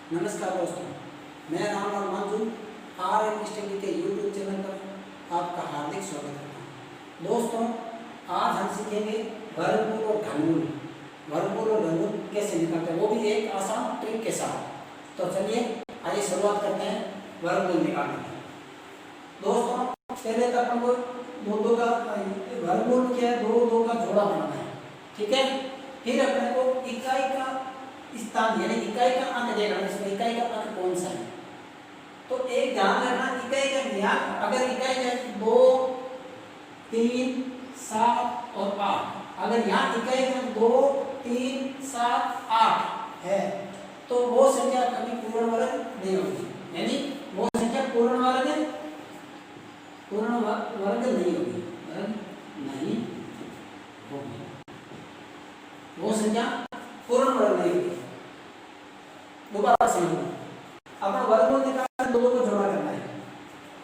नमस्कार दोस्तों, मैं रामलाल मांझू आर.एम. स्टडी के यूट्यूब चैनल पर आपका हार्दिक स्वागत करता हूँ। दोस्तों, आज हम सीखेंगे वर्गमूल और घनमूल। वर्गमूल और घनमूल कैसे निकालते हैं, वो भी एक आसान ट्रिक के साथ। तो चलिए आइए शुरुआत करते हैं वर्गमूल निकालने की। दोस्तों, पहले तो अपन को दो का वर्गमूल क्या है, दो का जोड़ा बनाना है, ठीक है। फिर अपने को इकाई का स्थान यानी इकाई का अंक देखना है, इसमें इकाई का अंक कौन सा है। तो एक ध्यान रखना, इकाई का यहाँ अगर इकाई का 2, 3, 7 और 8, अगर यहाँ इकाई का 2, 3, 7, 8 है तो वो संख्या कभी पूर्ण वर्ग नहीं होगी, यानी वो संख्या पूर्ण वर्ग नहीं होगी, वो संख्या पूर्ण वर्ग नहीं होगी। दोबारा समझना, अपन वर्गमूल निकालना, दो को जोड़ा करना है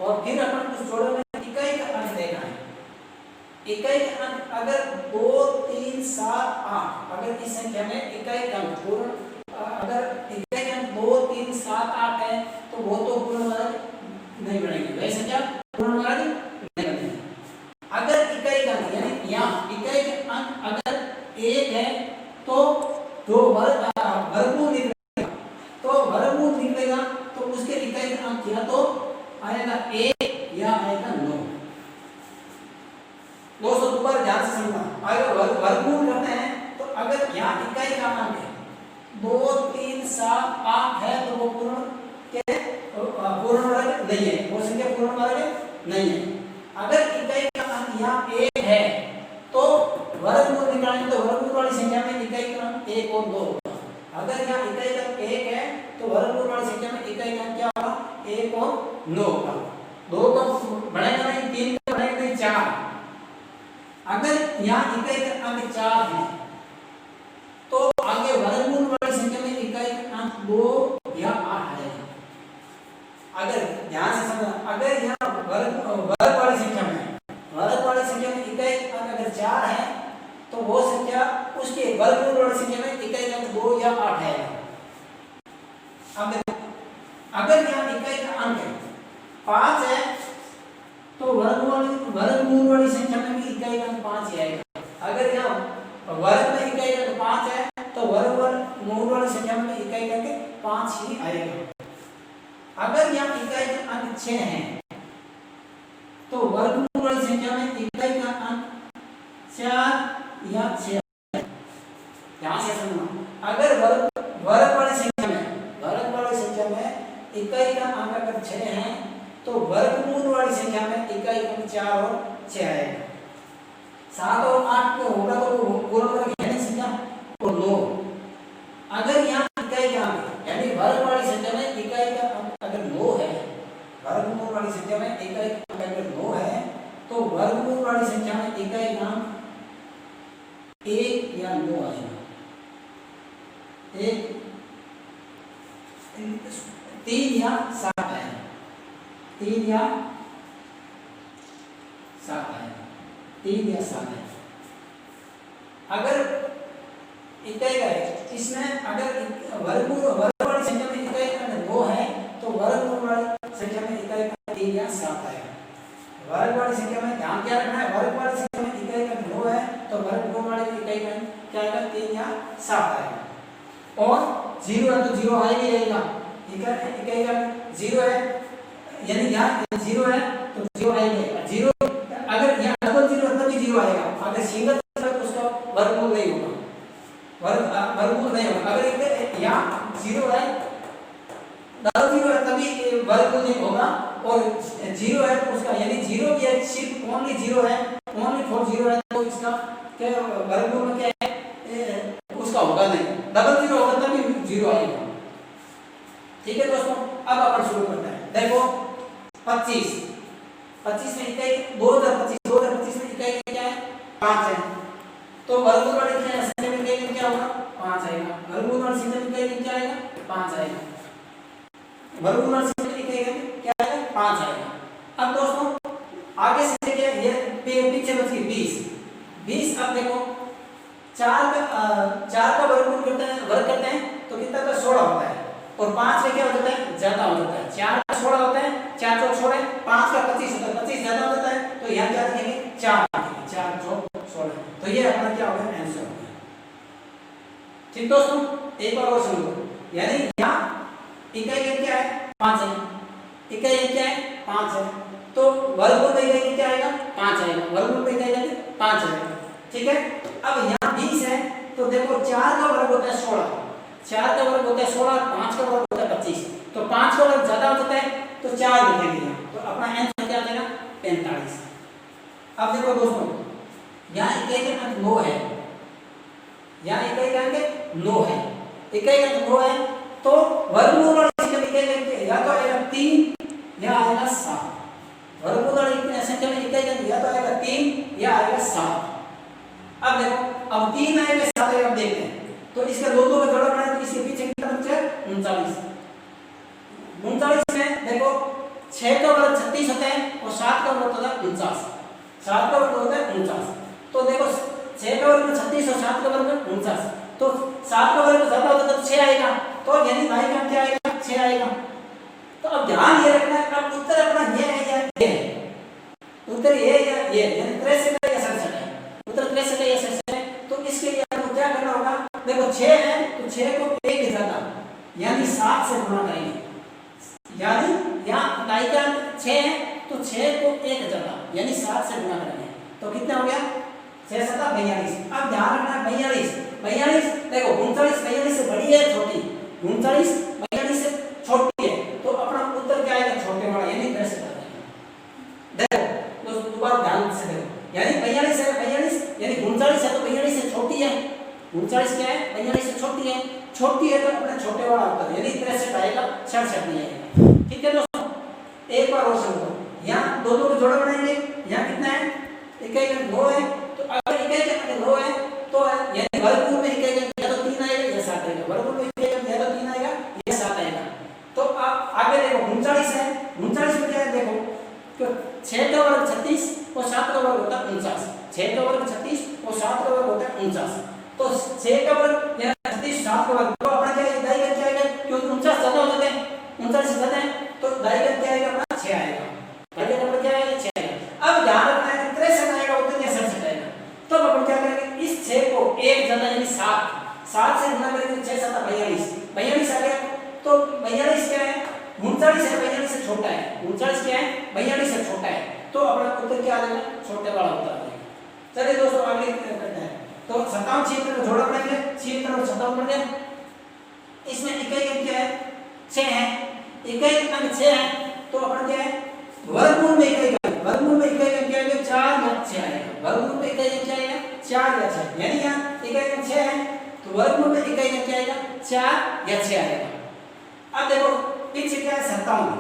और फिर अपन उस जोड़े में इकाई का अंक देखना है। इकाई का अंक अगर 2, 3, 7, 8, अगर इस संख्या में इकाई का अंक पूर्ण, अगर इकाई का अंक 2, 3, 7, 8 है तो वो तो पूर्ण वर्ग नहीं बनेगी, वही संख्या पूर्ण वर्ग नहीं बनेगी। अगर इकाई का अंक यानी यहाँ इकाई का अंक अगर 1 है तो जो वर्गमूल निकलेगा तो उसके इकाई का अंक या तो आएगा 1 या आएगा 9। दोस्तों दोबारा ध्यान से समझना, अगर वर्गमूल करते हैं तो अगर यहाँ इकाई का अंक है 2, 3, 7, 8 है तो वो पूर्ण वर्ग नहीं है, वो संख्या पूर्ण वर्ग नहीं है। अगर इकाई का अंक यहाँ 1 है तो वर्गमूल निकालेंगे तो वर्गमूल वाली संख्या में इकाई का अंक 1 और 2 होगा। अगर यहाँ इकाई का अंक 1 है तो वर्गमूल वाली संख्या में इकाई का अंक क्या होगा, 1 और 9 होगा। 2 का बढ़ेगा नहीं, 3 का बढ़ेगा नहीं, 4। अगर यहाँ इकाई का अंक 4 है तो आगे वर्गमूल वाली संख्या में इकाई का अंक 2 या 8 आएगा। अगर ध्यान से समझना, अगर यहाँ वर्ग वाली संख्या में इकाई का अंक अगर 4 है तो वो संख्या उसके वर्गमूल वाली संख्या में इकाई का अंक 2 या 8 है। अब अगर यहाँ इकाई का अंक 5 है तो वर्गमूल वाली संख्या में भी इकाई का अंक 5 ही आएगा। अगर यहाँ वर्ग में इकाई का अंक 5 है तो वर्गमूल वाली संख्या में इकाई का अंक 5 ही आएगा। अगर यहाँ इकाई का अंक 6 है तो वर्गमूल वाली संख्या में इकाई का अंक 4 या 6 है। ध्यान से समझना, अगर वर्ग वाली संख्या में इकाई का अंक अगर 6 है तो वर्गमूल वाली संख्या में इकाई का अंक 4 और 6 आएगा। 7 और 8 को होगा तो वो पूर्ण वर्ग है नहीं संख्या, और 9। अगर यहाँ इकाई का अंक यानी वर्ग वाली संख्या में इकाई का अंक अगर 9 है, वर्गमूल वाली संख्या में इकाई का अंक अगर 9 है तो वर्गमूल वाली संख्या में इकाई का अंक 1 या 9 आएगा। 3 या 7 आएगा, 3 या 7 आएगा, 3 या 7 आएगा। अगर इकाई का इसमें अगर वर्ग वाली संख्या में इकाई का 9 है तो वर्गमूल वाली संख्या में इकाई का 3 या 7 आएगा। वर्ग वाली संख्या में ध्यान क्या रखना है, वर्ग वाली संख्या में इकाई का 9 है तो वर्गमूल वाली इकाई का क्या आएगा, 3 या 7 आएगा। और 0 है तो 0 आएगा ही आएगा। इकाई का 0 है यानी यहाँ 0 है तो 0 आएगा। 0 अगर यहाँ डबल 0 है तभी 0 आएगा, अगर सिंगल है तो उसका वर्गमूल नहीं होगा, वर्गमूल नहीं होगा। अगर यहाँ 0 है, डबल 0 है तभी वर्गमूल नहीं होगा, और 0 है तो उसका यानी 0 की सिर्फ ओनली 0 है, ओनली फॉर 0 है तो इसका क्या वर्गमूल में क्या है, उसका होगा नहीं। डबल 0 होगा तभी 0 आएगा। ठीक है दोस्तों, अब अपन शुरू करते हैं। देखो 25 में इकाई 2025 में इकाई क्या है, 5 है तो वर्गमूल वाली संख्या में इकाई क्या होगा, 5 आएगा। वर्गमूल वाली संख्या में इकाई क्या आएगा, 5 आएगा। वर्गमूल वाली संख्या में इकाई क्या आएगा, 5 आएगा। अब दोस्तों आगे से क्या ये पीछे बची 20। अब देखो 4 का वर्गमूल करते हैं तो कितना का 16 होता है, और 5 का क्या हो जाता है, ज्यादा हो जाता है। 4 का 16 होता है, 4 चौक 16, 5 का 25 होता है, 25 ज्यादा हो जाता है, तो यहाँ क्या लिखेंगे 4 लिखेंगे, 4 चौक 16। तो ये अपना क्या हो गया, आंसर हो गया। ठीक दोस्तों, एक बार और समझो, यानी यहाँ इकाई का क्या है 5 है, इकाई का क्या है 5 है, तो वर्गमूल में इकाई क्या आएगा 5 आएगा, वर्गमूल में इकाई का 5 आएगा। ठीक है, अब यहाँ 20 है, तो देखो 4 का वर्ग होता है 16, 4 का वर्ग होता है 16, 5 का वर्ग होता है 25, तो 5 का वर्ग ज्यादा हो जाता है, तो 4 लिखेंगे यहाँ, तो अपना आंसर क्या आ जाएगा 45। अब देखो दोस्तों, यहाँ इकाई का अंक 9 है, यहाँ इकाई का अंक 9 है, इकाई का अंक 9 है, तो वर्गमूल वाली संख्या में इकाई का अंक या तो आएगा 3 या आएगा 7। वर्गमूल वाली संख्या में इकाई का अंक या तो आएगा 3 या आएगा 7। अब देखो, अब 3 आएगा 7 आएगा, अब देखते हैं, तो इसका दो का जोड़ा बनाए, तो इसके पीछे कितना बचा 39। 39 में देखो 6 का वर्ग 36 होता है और 7 का वर्ग होता है 49, 7 का वर्ग होता है 49, तो देखो 6 का वर्ग 36 और 7 का वर्ग 49, तो 7 का वर्ग ज्यादा होता है तो 6 आएगा, तो यानी भाई का क्या आएगा 6 आएगा। तो अब ध्यान ये रखना है, अब उत्तर अपना ये है या ये है, उत्तर ये या ये, यानी 63 या 67 है, उत्तर 63 या 67 है, तो इसके लिए आपको क्या करना होगा, देखो 6 है तो 6 को 1 ज्यादा यानी 7 से गुणा करेंगे, यानी यहाँ दाई का 6 है तो 6 को 1 ज्यादा यानी 7 से गुणा करेंगे, तो कितना हो गया 6 7 42। अब ध्यान रखना 42, 42 देखो 39 42 से बड़ी है छोटी, 39 42 से छोटी है, तो अपना उत्तर क्या आएगा छोटे वाला यानी 10 से बड़ा। देखो दोस्तों दोबारा ध्यान से देखो, यानी 42 है, 42 यानी 39 है तो 42 से छोटी है, 39 क्या है 42 से छोटी है, छोटी है तो अपना छोटे वाला उत्तर यानी 63 आएगा, 66 नहीं आएगा। ठीक है दोस्तों, एक बार और समझो, यहाँ दो के जोड़े बनाएंगे, यहाँ कितना है इकाई का 9 है, तो अगर इकाई का 9 है तो यानी वर्गमूल में इकाई का या तो 3 आएगा या 7 आएगा, वर्गमूल में इकाई का या तो 3 आएगा या 7 आएगा। तो आप आगे देखो 39 है, 39 में क्या है देखो, तो 6 का वर्ग 36 और 7 का वर्ग होता है 49, 6 का वर्ग 36 और 7 का वर्ग होता है 49, तो 6 का वर्ग या 36 7 का वर्ग, तो अपना क्या दाई का क्या आएगा, क्योंकि 49 ज्यादा हो जाते हैं, 49 से ज्यादा है तो दाई का क्या आएगा अपना 6 आएगा, दाई का नंबर क्या आएगा 6 आएगा। अब ध्यान रखना है 63 आएगा उत्तर या 67 आएगा, तो अपन क्या करेंगे इस 6 को 1 ज्यादा यानी 7, 7 से गुणा करेंगे 6 7 42, 42 आ गया, तो 42 क्या है 39 है, 42 से छोटा है, 39 क्या है 42 से छोटा है, तो अपना उत्तर क्या आ जाएगा छोटे वाला उत्तर आ जाएगा। चलिए दोस्तों आगे करते हैं, तो 57 76 का जोड़ा बनाएंगे, 76 और 57 बन गया, इसमें इकाई अंक क्या है 6 है, इकाई अंक 6 है, तो अपना क्या है वर्गमूल में इकाई का, वर्गमूल में इकाई अंक क्या आएगा 4 या 6 आएगा, वर्गमूल में इकाई अंक क्या आएगा 4 या 6, यानी यहाँ इकाई अंक 6 है तो वर्गमूल में इकाई अंक क्या आएगा 4 या 6 आएगा। अब देखो पीछे क्या है 57,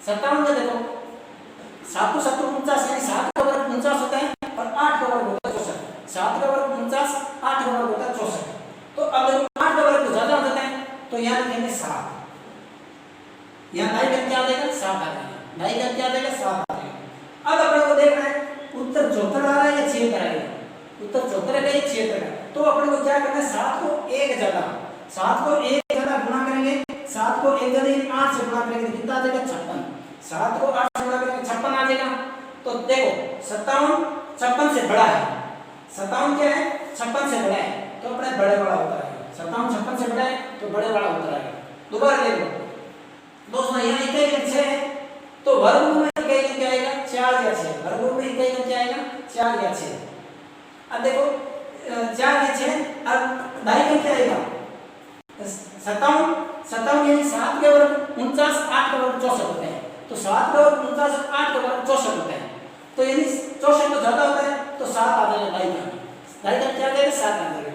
57 में देखो 7 को 7 49 यानी 7 का वर्ग 49 होता है और 8 का वर्ग होता है 64, 7 का वर्ग 49 8 का वर्ग होता है 64, तो अब देखो 8 का वर्ग ज्यादा हो जाता है, तो यहाँ लिखेंगे 7, यहाँ दाई का क्या आ जाएगा 7 आ जाएगा, दाई का क्या आ जाएगा 7 आ जाएगा। अब अपने को देखना है उत्तर 74 आ रहा है या 76 आएगा, उत्तर 74 है या 76 है, तो अपने को क्या करना है 7 को 1 ज्यादा, 7 को 1 ज्यादा गुणा करेंगे, 7 को 1 ज्यादा यानी 8 से गुणा करेंगे तो कितना आ जाएगा 56, 7 को 8 से गुणा करेंगे 56 आ जाएगा। तो देखो 57 56 से बड़ा है, 57 क्या है 56 से बड़ा है, तो अपने बड़े वाला उत्तर आएगा, 57 56 से बड़ा है तो बड़े वाला उत्तर आएगा। दोबारा देखो दोस्तों यहाँ इकाई अंक 6 है, तो वर्गमूल में इकाई अंक क्या आएगा 4 या 6, वर्गमूल में इकाई अंक क्या आएगा 4 या 6। अब देखो 4 या 6, अब दाई का क्या आएगा 57 57 यानी 7 के वर्ग 49 8 का वर्ग 64 होता है, तो 7 का वर्ग 49 8 का वर्ग 64 होता है, तो यानी 64 तो ज्यादा होता है तो 7 आ जाएगा दाई का क्या आ जाएगा 7 आ जाएगा।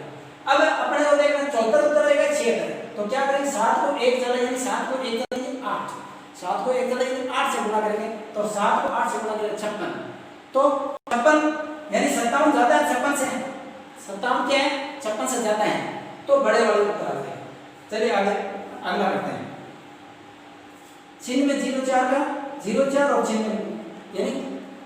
अब अपने को देखना 74 उत्तर आएगा 76, तो क्या करेंगे 7 को 1 ज्यादा यानी 7 को 1 ज्यादा यानी 8, 7 को 1 ज्यादा यानी 8 से गुणा करेंगे, तो 7 को 8 से गुणा करेंगे 56, तो 56 यानी 57 ज्यादा है 56 से, 57 क्या है 56 से ज्यादा है, तो बड़े वाले उत्तर आ जाएगा। चलिए आगे अगला करते हैं, चिन्ह में 04 का 04 और चिन्ह यानी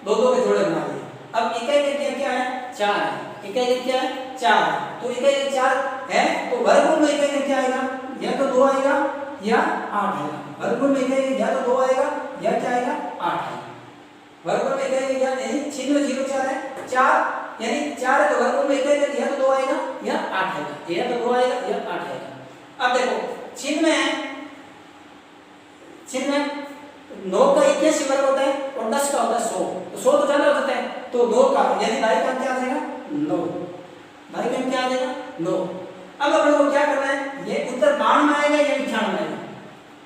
दो के जोड़े बना दिए। अब इकाई का क्या है 4 है, इकाई का क्या है 4 है, तो इकाई का 4 है तो वर्गमूल में इकाई का क्या आएगा या तो 2 आएगा या 8 आएगा। वर्गमूल में इकाई या तो 2 आएगा या क्या आएगा 8 आएगा। वर्गमूल में इकाई या नहीं, चिन्ह में 0 4 है 4 यानी 4 है तो वर्गमूल में इकाई या तो 2 आएगा या 8 आएगा, या तो 2 आएगा या 8 आएगा। अब देखो चिन्ह में 9 का 81 वर्ग होता है और 10 का होता है 100, तो 100 तो ज्यादा हो जाता है, तो 2 का यानी दाई का क्या आ जाएगा 9, दाई का क्या आ जाएगा 9। अब अपन को क्या करना है, ये उत्तर बाण में आएगा या 98 में आएगा,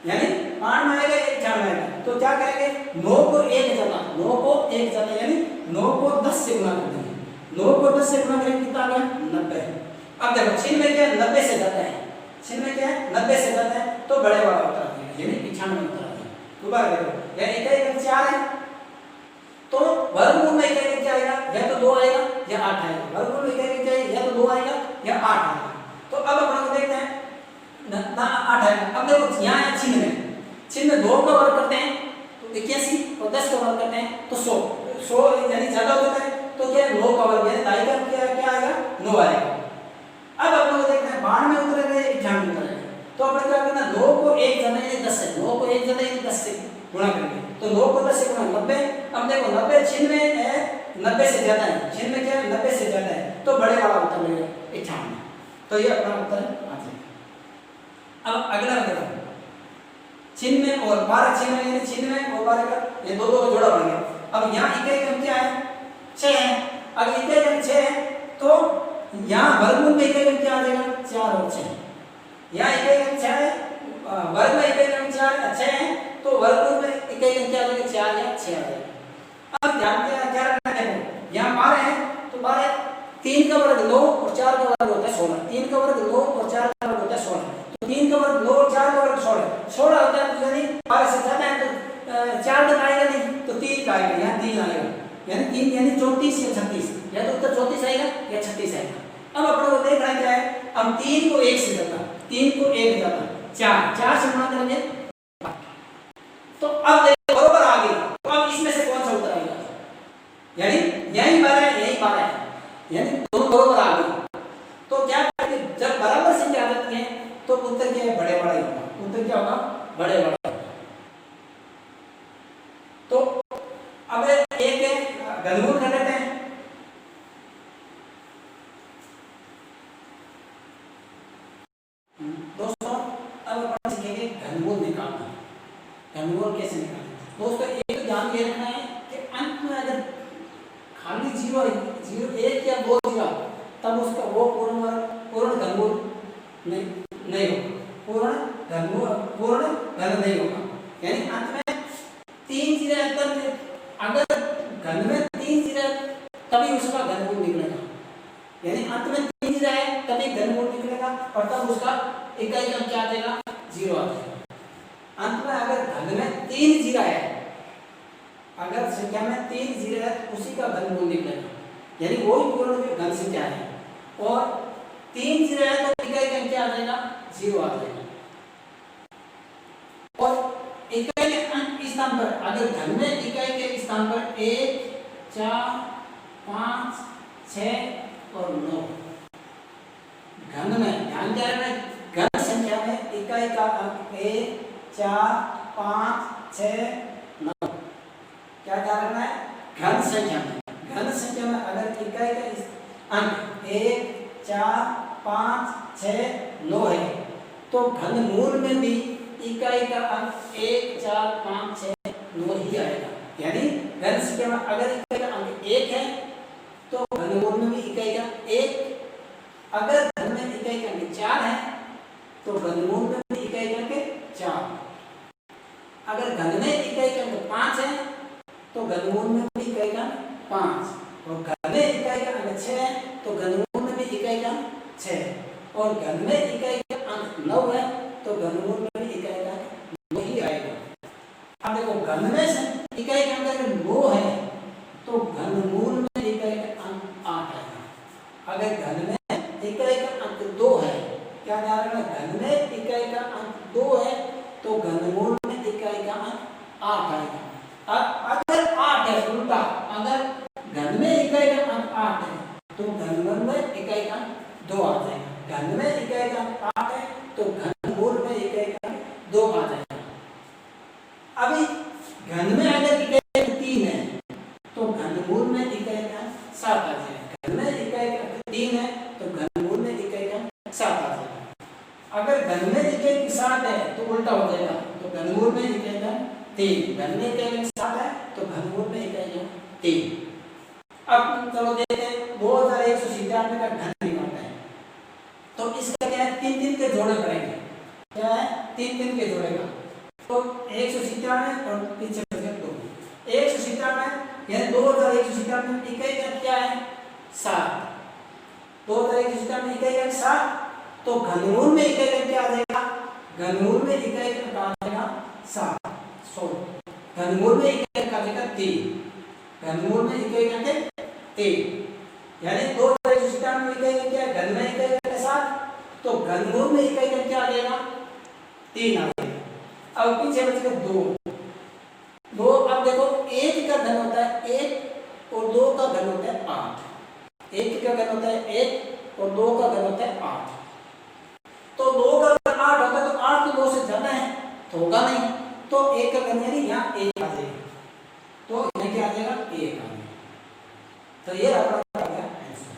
यानी बाण में आएगा या 98 में आएगा, तो क्या करेंगे 9 को 1 ज्यादा, 9 को 1 ज्यादा यानी 9 को 10 से गुणा कर देंगे, 9 को 10 से गुणा करेंगे कितना आ गया 90। अब देखो चिन्ह में क्या 90 से ज्यादा है, चिन्ह में क्या है 90 से ज्यादा है तो बड़े वाला उत्तर आ जाएगा यानी 95 उत्तर आ जाएगा। दोबारा देखो यानी इकाई 4 है तो वर्गमूल में इकाई क्या आएगा, या तो 2 आएगा या 8 आएगा, वर्गमूल में इकाई क्या आएगा, या तो 2 आएगा या 8 आएगा। तो अब अपन को देखते हैं ना 8 आएगा। अब देखो यहाँ है चिन्ह में 2 का वर्ग करते हैं तो 81 और 10 का वर्ग करते हैं तो 100 यानी ज्यादा होता है तो क्या 9 का वर्ग यानी दाई का क्या आएगा 9 आएगा। अब अपन को देखते हैं बाण में उतरेगा 98 उतरेगा, तो अपन क्या करना 2 को 1 ज्यादा यानी 10 है, 9 को 1 ज्यादा यानी 10 से गुणा करेंगे, तो 9 को 10 से गुणा 90। अब देखो 90 चिन्ह में है 90 से ज्यादा है, चिन्ह में क्या है 90 से ज्यादा है तो बड़े वाला उत्तर मिलेगा 98, तो ये अपना उत्तर आ जाएगा। अब अगला देखो चिन्ह में और 12 चिन्ह में यानी चिन्ह में और 12 का ये दो का जोड़ा बन गया। अब यहाँ इकाई क्रम क्या है 6 है, अब इकाई क्रम 6 है तो यहाँ वर्गमूल में इकाई क्रम क्या आ जाएगा 4 और 6, यहाँ इकाई क्रम 6 है वर्ग में इकाई क्रम 6 है तो वर्गमूल में इकाई क्रम क्या आ जाएगा 4 या 6 आ जाएगा। अब जानते हैं क्या रखना है, देखो यहाँ 12 है तो 12 3 का वर्ग 9 और 4 का वर्ग होता है 16, 3 का वर्ग 9 और 4 का वर्ग होता है 16, तो 3 का वर्ग 9 और 4 का वर्ग 16 होता है, तो यानी 12 से ज्यादा है तो 4 तक आएगा नहीं तो 3 का आएगा, यहाँ 3 आएगा यानी 3 यानी 34 या 36, या तो उत्तर 34 आएगा या 36 आएगा। अब अपन को देख रहा है क्या है, हम 3 को 1 से ज्यादा 3 को 1 ज्यादा 4 से गुणा करेंगे तो अब देखो बराबर आ गई, तो अब इसमें से कौन सा उत्तर आएगा, यानी यही 12 है यही 12 है यानी दोनों बराबर आ गई, तो क्या करेंगे जब बराबर संख्या आ जाती है तो उत्तर क्या है बड़े बड़ा ही होगा, उत्तर क्या होगा बड़े बड़ा। तो अब एक घनमूल कर लेते हैं, दोस्तों अब अपन सीखेंगे घनमूल निकालना, घनमूल कैसे निकालना। दोस्तों एक तो ध्यान ये रखना है कि अंत में अगर खाली 0 1 या 2 जीरो तब उसका वो पूर्ण घनमूल नहीं होगा, पूर्ण घन नहीं होगा, यानी अंत में 3 जीरो तब अगर घन में 3 जीरो तभी उसका घनमूल निकलेगा, यानी अंत में 3 जीरो है तभी घनमूल निकलेगा और तब उसका इकाई क्रम क्या आ जाएगा 0 आ जाएगा। अंत में अगर घन में 3 जीरो है, अगर संख्या में 3 जीरो है तो उसी का घनमूल निकलेगा, यानी वो ही पूर्ण घन संख्या है, और 3 जीरो है तो इकाई क्रम क्या आ जाएगा 0 आ जाएगा। और इकाई के अंक स्थान पर अगर घन में इकाई के स्थान पर 1 4 5 6 और 9, घन में ध्यान दिया है घन संख्या में इकाई का अंक 1 4 5 6 9, क्या ध्यान रखना है घन संख्या में अगर इकाई का अंक 1 4 5 6 9 है तो घनमूल में भी इकाई का अंक 1 4 5 6 9 ही आएगा, यानी घन संख्या में अगर इकाई का अंक 1 है तो घनमूल में भी इकाई का 1, अगर घन में इकाई का अंक 4 है तो घनमूल में भी इकाई का अंक 4, अगर घन में इकाई का अंक 5 है तो घनमूल में भी इकाई का 5, और घन में इकाई का अंक 6 है तो घनमूल में भी इकाई का 6, और घन में इकाई का अंक 9 है तो घनमूल में भी इकाई का 9 ही आएगा। अब देखो घन में से इकाई का अंक अगर 9 है तो घनमूल में इकाई का अंक 8 आएगा, अगर घन में इकाई का अंक 2 है, क्या ध्यान रखना घन में इकाई का अंक 2 है तो घनमूल में इकाई का अंक 8 आएगा। अगर 8 है उल्टा, अगर घन में इकाई का अंक 8 है तो घनमूल में इकाई का 2 आ जाएगा, घन में इकाई का अंक 8 है तो घनमूल में इकाई का अगर घन में इकाई के साथ है तो उल्टा हो जाएगा, तो घनमूल में इकाई का 3, घन में इकाई के साथ है तो घनमूल में इकाई का 3। अब चलो देखते हैं 2197 का घन निकालते हैं। तो इसका क्या है, 3 के जोड़े करेंगे, क्या है 3 के जोड़े का, तो 197 और पीछे 2 197 यानी 2197 में इकाई का क्या है 7, 2197 में इकाई का 7, तो घनमूल में इकाई का क्या आ जाएगा, घनमूल में इकाई का आ जाएगा 7, घनमूल में इकाई का आ जाएगा 3, घनमूल में इकाई का 3, यानी 2197 में इकाई का क्या है, घन में इकाई का 7, तो घनमूल में इकाई का क्या आ जाएगा 3 आ जाएगा। अब पीछे बच गए 2, अब देखो 1 का घन होता है 1 और 2 का घन होता है 8, 1 का घन होता है 1 और 2 का घन होता है 8, तो 2 का घन 8 होता है, तो 8 तो 2 से ज्यादा है तो होगा नहीं, तो 1 का घन यानी यहाँ 1 आ जाएगा, तो यहाँ क्या आ जाएगा 1 आ जाएगा। तो ये आपका आ गया आंसर।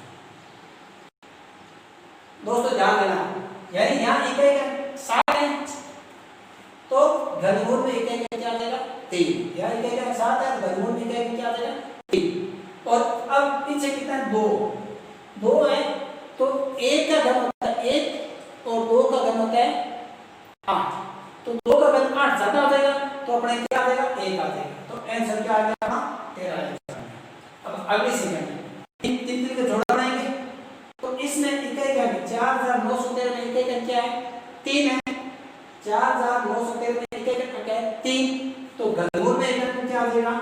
दोस्तों ध्यान देना, यानी यहाँ इकाई का 7 है तो घनमूल में इकाई का क्या आ जाएगा 3, यहाँ इकाई का 7 है तो घनमूल में इकाई का क्या आ जाएगा 3। और अब पीछे कितना है 2 है, तो 1 का घन होता है 1 और 2 का घन होता है 8, तो 2 का घन 8 ज्यादा हो जाएगा, तो अपने क्या आ जाएगा 1 आ जाएगा, तो आंसर क्या आ जाएगा 13 आंसर। अब अगली सेकंड 3 का जोड़ा बनाएंगे, तो इसमें इकाई का 4913 में इकाई का क्या है 3 है, 4913 में इकाई का क्या है 3, तो घनमूल में इकाई का क्या आ जाएगा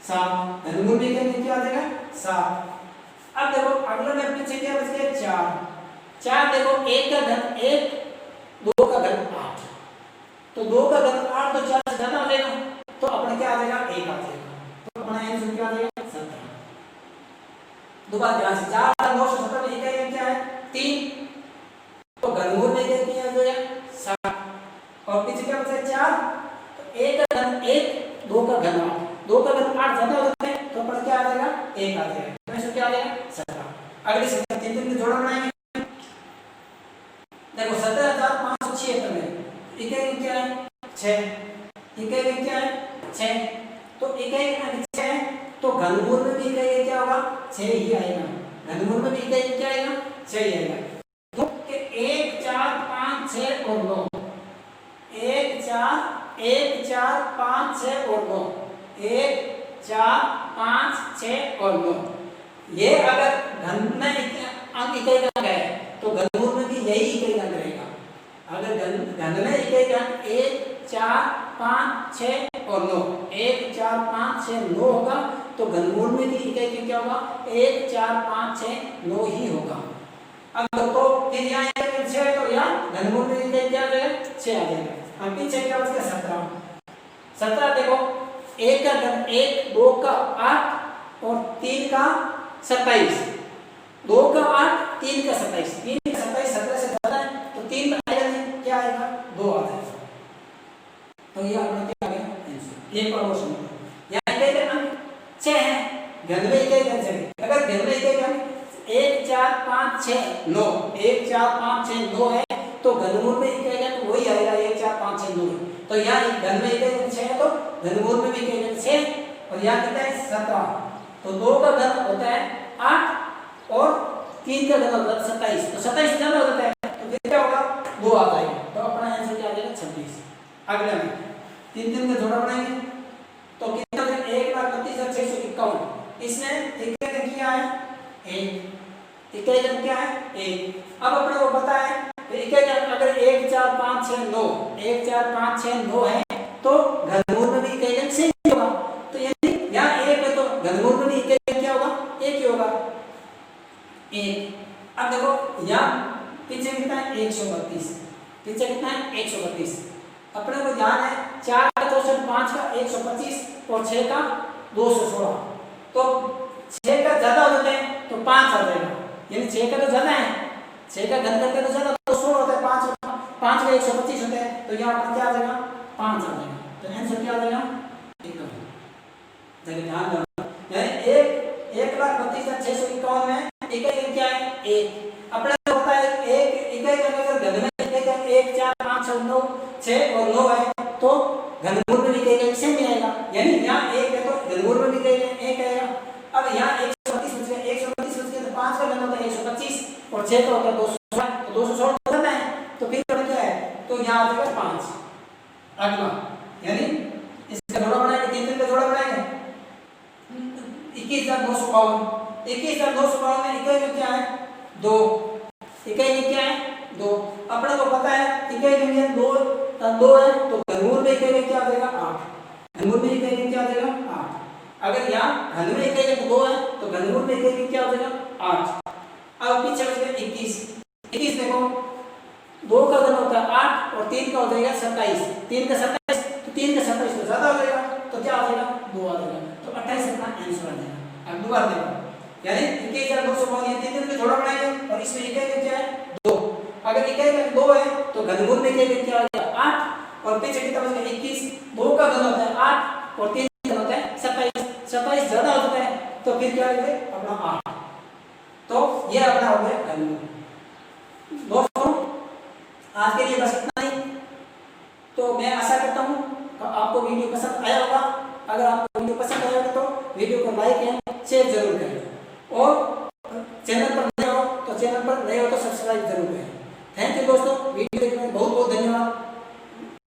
7, घनमूल में इकाई का क्या आ जाएगा 7। अब देखो अगला में पीछे क्या बच गया 4 देखो 1 का घन 1, 2 का घन 8, तो 2 का घन 8 तो 4 से ज्यादा हो जाएगा, तो अपने क्या आ जाएगा 1 आ जाएगा, तो अपना आंसर क्या आ जाएगा 17। दोबारा ध्यान से 4917 में इकाई क्या है 3, तो घनमूल में इकाई क्या आ जाएगा 7, और पीछे क्या बचा 4, तो 1 का घन 1, 2 का घन 8, 2 का घन 8 ज्यादा हो जाता है, तो अपना क्या आ जाएगा 1 आ जाएगा, आंसर क्या आ जाएगा 17। अगली सेकंड 3 का जोड़ा बनाएंगे, देखो 17576 में इकाई क्या है 6, इकाई क्या है 6, तो इकाई का 6 है तो घनमूल में भी इकाई क्या होगा 6 ही आएगा, घनमूल में भी इकाई क्या आएगा 6 ही आएगा, तो 1 4 5 6 और 9, 1 4 5 6 और 9, 1 4 5 6 और 9, ये अगर घन में अंक इकाई का है तो घनमूल में भी यही इकाई अंक रहेगा। अगर घन में इकाई का 1 4 5 6 और 9, 1 4 5 6 9 होगा, तो घनमूल में भी इकाई का क्या होगा 1 4 5 6 9 ही होगा। अगर तो फिर यहाँ इकाई 6 है तो यहाँ घनमूल में इकाई क्या आ जाएगा 6 आ जाएगा। अब पीछे क्या बचेगा 17 देखो 1 का घन 1, 2 का 8 और 3 का 27, 2 का 8 3 का 27, 3 का 27 17 से ज्यादा है, तो 3 आएगा नहीं, क्या आएगा 2 आ जाएगा, तो ये आपने क्या आ गया आंसर। एक और क्वेश्चन यहाँ इकाई का अंक 6 है, घन में इकाई का 6, अगर घन में इकाई का 1 4 5 6 9, 1 4 5 6 9 है, तो घनमूल में इकाई का तो वही आएगा 1 4 5 6 9, तो यहाँ घन में इकाई का 6 है तो घनमूल में भी इकाई का 6, और यहाँ कितना है 17, तो 2 का घन होता है 8 और 3 का घन होता है 27, तो 27 ज्यादा हो जाता है, तो फिर क्या होगा 2 आ जाएगा, तो अपना आंसर क्या आ जाएगा 26। अगले में 3 का जोड़ा बनाएंगे, तो कितना हो जाएगा 1,32,651, इसमें इकाई का क्या है 1, इकाई का क्या है 1। अब अपने को पता है इकाई का अगर 1 4 5 6 9, 1 4 5 6 9 है, तो घनमूल में भी इकाई का 6 होगा, तो यानी यहाँ 1 है तो घनमूल में भी इकाई का क्या होगा 1 ही होगा 1। अब देखो यहाँ पीछे कितना है 132, पीछे कितना है 132, अपने को ध्यान है 4 का 64, 5 का 125 और 6 का 216, तो 6 का ज्यादा हो जाता है तो 5 आ जाएगा, यानी 6 का तो ज्यादा है, 6 का घन करके तो ज्यादा तो 16 होता है, 5 का 125 होता है, तो यहाँ पर क्या आ जाएगा 5 आ जाएगा, तो आंसर क्या आ जाएगा एकदम। देखिए ध्यान दो, यानी 1,32,651 में इकाई क्या है 1, अपने को पता है 1 इकाई का अगर घन में 6 9 6 और 9 है तो घनमूल में निकलेगा सेम ही आएगा, यानी यहाँ 1 है तो घनमूल में निकलेगा 1 आएगा। अब यहाँ 132 बच गया, 132 बच गया तो 5 का घन होता है 125 और 6 का होता है 216, तो 216 करना है तो फिर क्या है तो यहाँ आ जाएगा 5 अगला, यानी इसका जोड़ा बनाएंगे, 3 का जोड़ा बनाएंगे 21952, 21952 में इकाई में क्या है 2, इकाई में क्या है 2, अपने को पता है इकाई में 2 है तो घनमूल में इकाई में क्या आ जाएगा 8, घनमूल में इकाई में क्या आ जाएगा 8। अगर यहाँ घन में इकाई में 2 है तो घनमूल में इकाई में क्या हो जाएगा 8। अब पीछे बच गया 21, 21 देखो 2 का घन होता है 8 और 3 का हो जाएगा 27, 3 का 27 तो 3 का 27 तो ज्यादा हो जाएगा तो क्या आ जाएगा 2 आ जाएगा, तो 28 अपना आंसर आ जाएगा। अब दोबारा देखो, यानी 21252 3 का जोड़ा बनाएंगे और इसमें इकाई में क्या है 2, अगर इकाई में 2 है तो घनमूल में इकाई में क्या आ जाएगा 8 और पीछे कितना बच गया 21, 2 का घन होता है 8 और 3 का घन होता है 27, 27 ज्यादा होता है तो फिर क्या आएगा अपना 8, तो ये अपना हो गया घनमूल। दोस्तों आज के लिए बस इतना ही, तो मैं आशा करता हूँ आपको वीडियो पसंद आया होगा। अगर आपको वीडियो पसंद आया होगा तो वीडियो को लाइक एंड